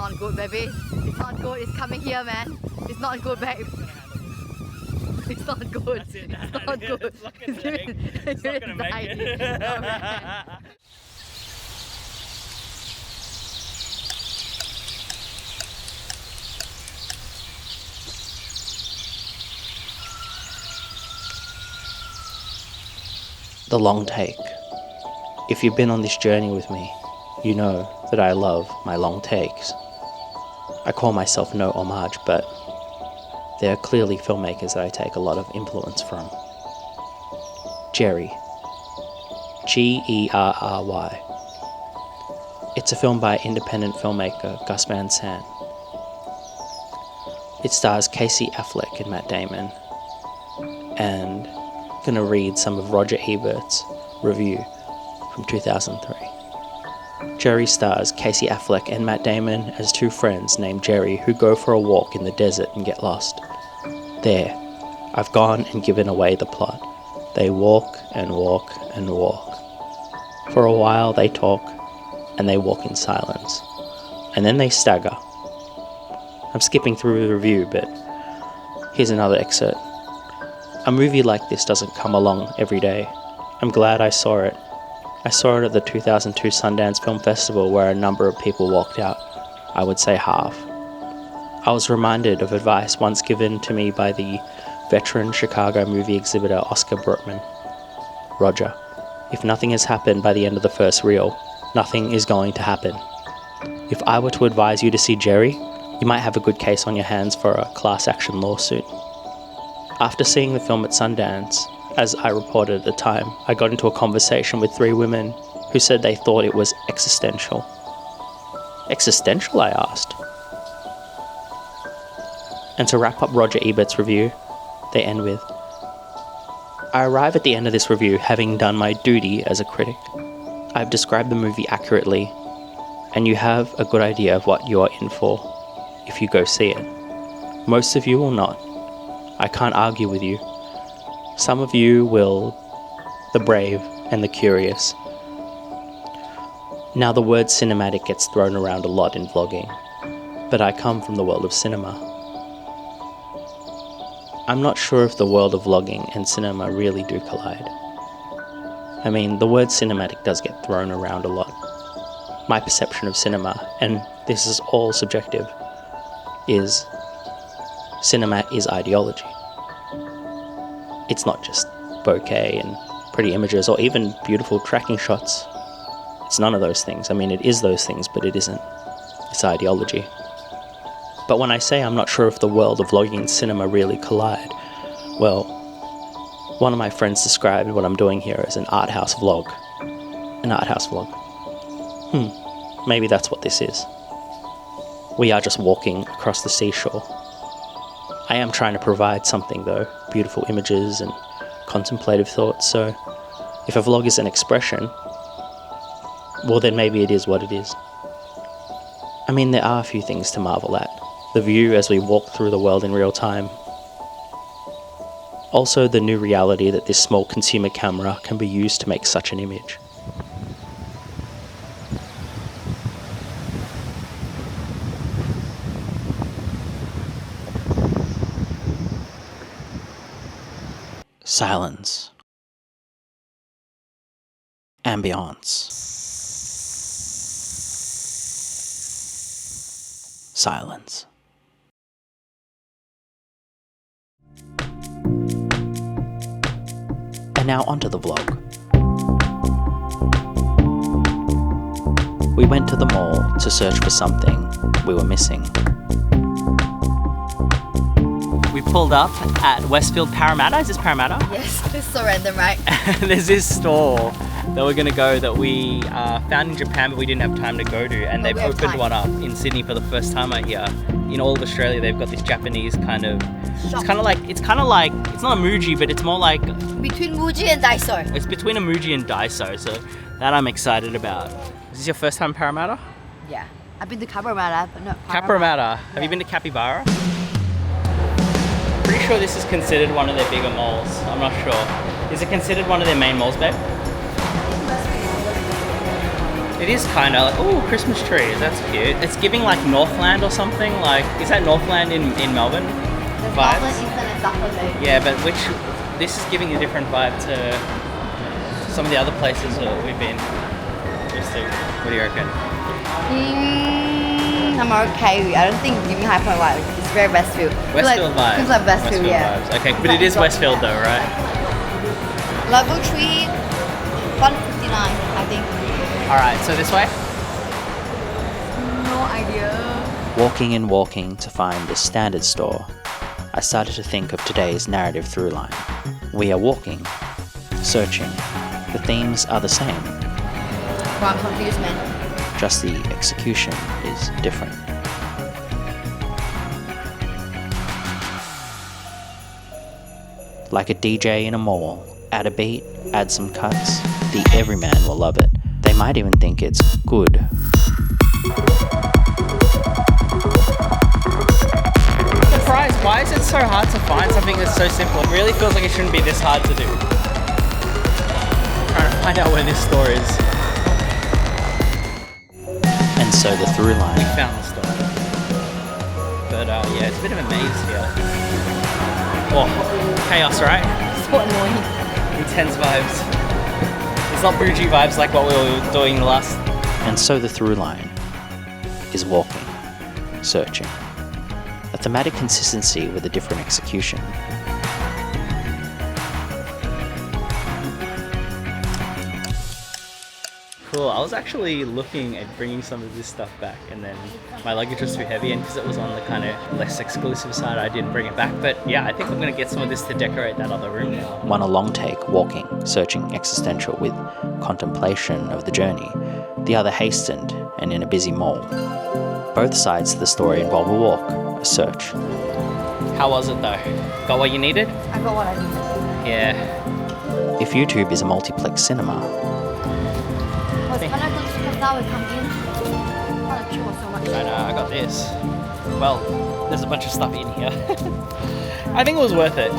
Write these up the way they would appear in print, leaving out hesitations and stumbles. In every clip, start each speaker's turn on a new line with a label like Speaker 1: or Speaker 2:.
Speaker 1: not good, baby. It's not good. It's coming here, man. It's not good, babe. It's not good.
Speaker 2: That's it.
Speaker 1: It's not good.
Speaker 2: It's not gonna make it.
Speaker 1: No, man.
Speaker 3: The long take. If you've been on this journey with me, you know that I love my long takes. I call myself no homage, but there are clearly filmmakers that I take a lot of influence from. Gerry. Gerry. It's a film by independent filmmaker Gus Van Sant. It stars Casey Affleck and Matt Damon, and I'm going to read some of Roger Ebert's review from 2003. Gerry stars Casey Affleck and Matt Damon as two friends named Gerry who go for a walk in the desert and get lost. There, I've gone and given away the plot. They walk and walk and walk. For a while they talk, and they walk in silence. And then they stagger. I'm skipping through the review, but here's another excerpt. A movie like this doesn't come along every day. I'm glad I saw it. I saw it at the 2002 Sundance Film Festival where a number of people walked out. I would say half. I was reminded of advice once given to me by the veteran Chicago movie exhibitor Oscar Brutman. Roger, if nothing has happened by the end of the first reel, nothing is going to happen. If I were to advise you to see Gerry, you might have a good case on your hands for a class action lawsuit. After seeing the film at Sundance, as I reported at the time, I got into a conversation with three women who said they thought it was existential. Existential, I asked. And to wrap up Roger Ebert's review, they end with, I arrive at the end of this review having done my duty as a critic. I've described the movie accurately, and you have a good idea of what you are in for if you go see it. Most of you will not. I can't argue with you. Some of you will, the brave and the curious. Now the word cinematic gets thrown around a lot in vlogging, but I come from the world of cinema. I'm not sure if the world of vlogging and cinema really do collide. I mean, the word cinematic does get thrown around a lot. My perception of cinema, and this is all subjective, is cinema is ideology. It's not just bokeh and pretty images or even beautiful tracking shots. It's none of those things. I mean, it is those things, but it isn't. It's ideology. But when I say I'm not sure if the world of vlogging and cinema really collide, well, one of my friends described what I'm doing here as an art house vlog. An art house vlog. Maybe that's what this is. We are just walking across the seashore. I am trying to provide something though, beautiful images and contemplative thoughts, so if a vlog is an expression, well then maybe it is what it is. I mean, there are a few things to marvel at. The view as we walk through the world in real time. Also the new reality that this small consumer camera can be used to make such an image. Silence. Ambiance. Silence. And now onto the vlog. We went to the mall to search for something we were missing. We pulled up at Westfield Parramatta. Is this Parramatta?
Speaker 1: Yes, this is so random, right?
Speaker 3: There's this store that we're gonna go that we found in Japan but we didn't have time to go to, and they've opened one up in Sydney for the first time out here. In all of Australia, they've got this Japanese kind of. It's kind of like it's not a Muji, but it's more like
Speaker 1: Between Muji and Daiso.
Speaker 3: it's between a Muji and Daiso. So that I'm excited about. Is this your first time in Parramatta?
Speaker 1: Yeah. I've been to Cabramatta, but not
Speaker 3: Cabramatta. Have you been to Capybara? Pretty sure this is considered one of their bigger malls. I'm not sure. Is it considered one of their main malls, babe? It is kind of like, oh, Christmas tree, that's cute. It's giving like Northland or something. Like, is that Northland in Melbourne?
Speaker 1: There's
Speaker 3: Vibes?
Speaker 1: Northland, Eastern and Southern there.
Speaker 3: Yeah, but this is giving a different vibe to some of the other places that we've been used to. What do you reckon?
Speaker 1: I'm okay. I don't think giving high point vibe. It's very Westfield.
Speaker 3: Westfield vibes.
Speaker 1: Feels like Westfield, yeah.
Speaker 3: Vibes. Okay, but it is Westfield though, right?
Speaker 1: Level 3, 159, I think.
Speaker 3: Alright, so this way?
Speaker 1: No idea.
Speaker 3: Walking and walking to find the standard store, I started to think of today's narrative through line. We are walking, searching. The themes are the same.
Speaker 1: Well, I'm confused, man.
Speaker 3: Just the execution is different. Like a DJ in a mall, add a beat, add some cuts, the everyman will love it. They might even think it's good. Surprise, why is it so hard to find something that's so simple? It really feels like it shouldn't be this hard to do. I'm trying to find out where this store is. And so the through line. We found the store. But yeah, it's a bit of a maze here. Oh, chaos, right?
Speaker 1: So annoying.
Speaker 3: Intense vibes. It's not bougie vibes like what we were doing last. And so the through line is walking, searching. A thematic consistency with a different execution. Cool, I was actually looking at bringing some of this stuff back, and then my luggage was too heavy, and because it was on the kind of less exclusive side, I didn't bring it back. But yeah, I think I'm going to get some of this to decorate that other room now. One a long take, walking, searching, existential with contemplation of the journey. The other hastened and in a busy mall. Both sides of the story involve a walk, a search. How was it though? Got what you needed?
Speaker 1: I got what I needed.
Speaker 3: Yeah. If YouTube is a multiplex cinema,
Speaker 1: When I go to superstar, we come in. Oh, chill so much.
Speaker 3: I know, I got this. Well, there's a bunch of stuff in here. I think it was worth it.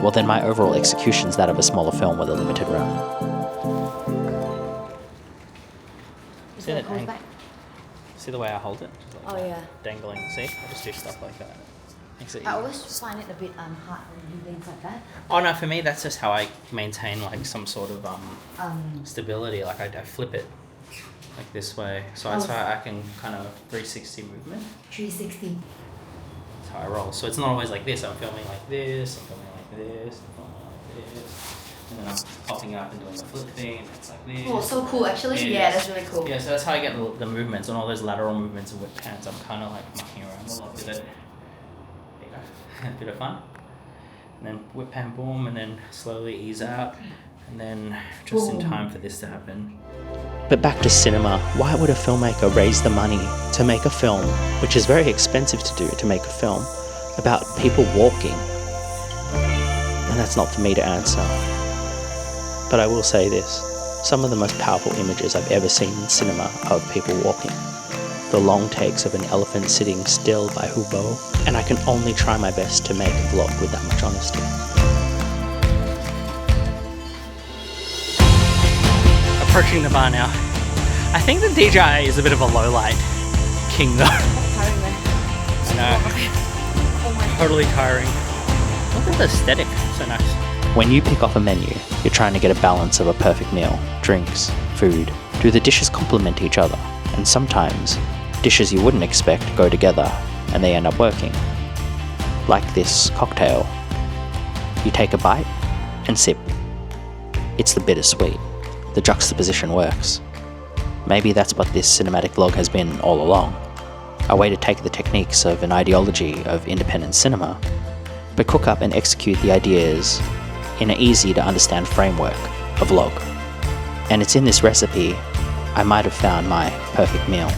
Speaker 3: Well, then my overall execution's that of a smaller film with a limited run. See that See the way I hold it? Just like
Speaker 1: Oh, yeah.
Speaker 3: dangling. See? I just do stuff like that. Makes it
Speaker 1: I
Speaker 3: easy.
Speaker 1: always find it a bit hard when you do things like that.
Speaker 3: Oh no, for me that's just how I maintain like some sort of stability. Like I flip it like this way, so that's how I can kind of 360 movement.
Speaker 1: 360.
Speaker 3: That's how I roll. So it's not always like this. I'm filming like this. I'm filming like this. I'm filming like this. And then I'm popping up and doing the flip thing. And it's like this.
Speaker 1: Oh, so cool actually. Yeah, that's really cool.
Speaker 3: Yeah, so that's how I get the movements and all those lateral movements and whip pans. I'm kind of like mucking around a lot with it. A bit of fun, and then whip pan boom, and then slowly ease out, and then just in time for this to happen. But back to cinema, why would a filmmaker raise the money to make a film, which is very expensive to do, to make a film about people walking? And that's not for me to answer. But I will say this, some of the most powerful images I've ever seen in cinema are of people walking. The long takes of an elephant sitting still by Hubo, and I can only try my best to make a vlog with that much honesty. Approaching the bar now. I think the DJI is a bit of a low light king though.
Speaker 1: Tiring, man.
Speaker 3: I know.
Speaker 1: Oh my.
Speaker 3: Totally tiring. Look at the aesthetic, so nice. When you pick off a menu, you're trying to get a balance of a perfect meal, drinks, food. Do the dishes complement each other? And sometimes, dishes you wouldn't expect go together and they end up working. Like this cocktail. You take a bite and sip. It's the bittersweet. The juxtaposition works. Maybe that's what this cinematic vlog has been all along. A way to take the techniques of an ideology of independent cinema, but cook up and execute the ideas in an easy to understand framework, a vlog. And it's in this recipe I might have found my perfect meal.